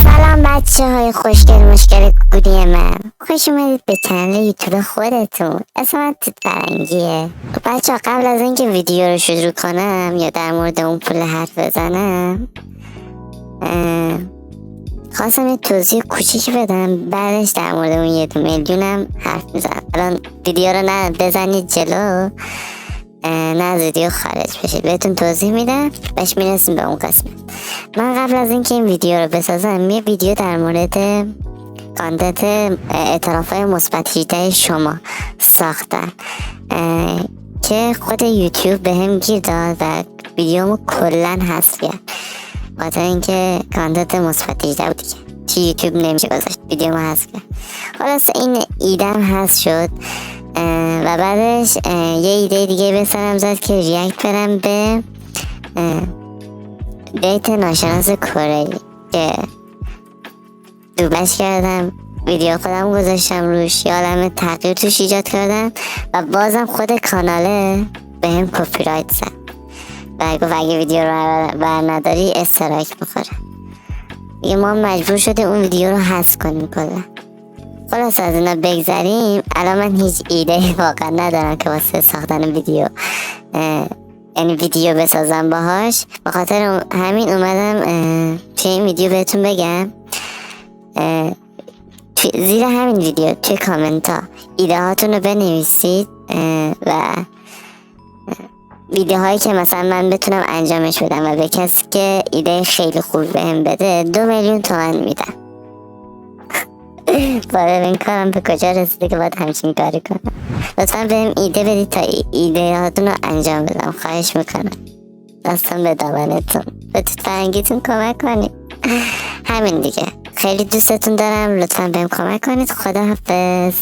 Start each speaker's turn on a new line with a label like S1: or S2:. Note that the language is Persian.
S1: سلام بچه های خوشگل مشکل گوری من، خوش اومدید به کانال یوتیوب خودتون. اسم من توت فرنگیه. بچه ها قبل از اینکه ویدیو رو شروع کنم یا در مورد اون پول حرف بزنم خواستم یه توضیح کوچیک بدم، بعدش در مورد اون 1 میلیونم حرف میزنم. الان ویدیو رو نه بزنید جلو، نه از ویدیو خارج بشید، بهتون توضیح میدم بهش میرسیم به اون قسمت. من قبل از اینکه این ویدیو رو بسازم یه ویدیو در مورد کانتنت اعترافای مثبت 18 شما ساختم که خود یوتیوب به هم گیر داد و ویدیومو کلن حذف کرد، خاطر اینکه کانتنت مثبت 18 بود دیگه. چی یوتیوب نمیشه گذاشت، ویدیومو حذف کرد. خلاص این ایدم حذف شد و بعدش یه ایده دیگه به سرم زد که ریاکت برم به دیت ناشناس کره‌ای که دوبلش کردم، ویدیو خودم گذاشتم روش، یه عالمه تغییر توش ایجاد کردم و بازم خود کاناله به هم کپی رایت زد و گفت اگه ویدیو رو بر نداری استرایک میخوره. دیگه ما مجبور شده اون ویدیو رو حذف کنیم کلا. خلاص از اینا بگذریم. الان من هیچ ایده واقعا ندارم که واسه ساختن ویدیو یعنی ویدیو بسازم باهاش، به خاطر همین اومدم توی این ویدیو بهتون بگم زیر همین ویدیو توی کامنت ها ایده هاتون رو بنویسید و ویدیوهایی که مثلا من بتونم انجامش بدم و به کسی که ایده خیلی خوب بهم بده 2 میلیون تومن میدم. باید این کارم به کجا رسیده که باید همچین کاری کنم. لطفا بهم ایده بدید تا ایده هاتون رو انجام بدم، خواهش میکنم. دستم به دامنتون، به توت فرنگیتون کمک کنید. همین دیگه. خیلی دوستتون دارم، لطفا بهم کمک کنید. خداحافظ.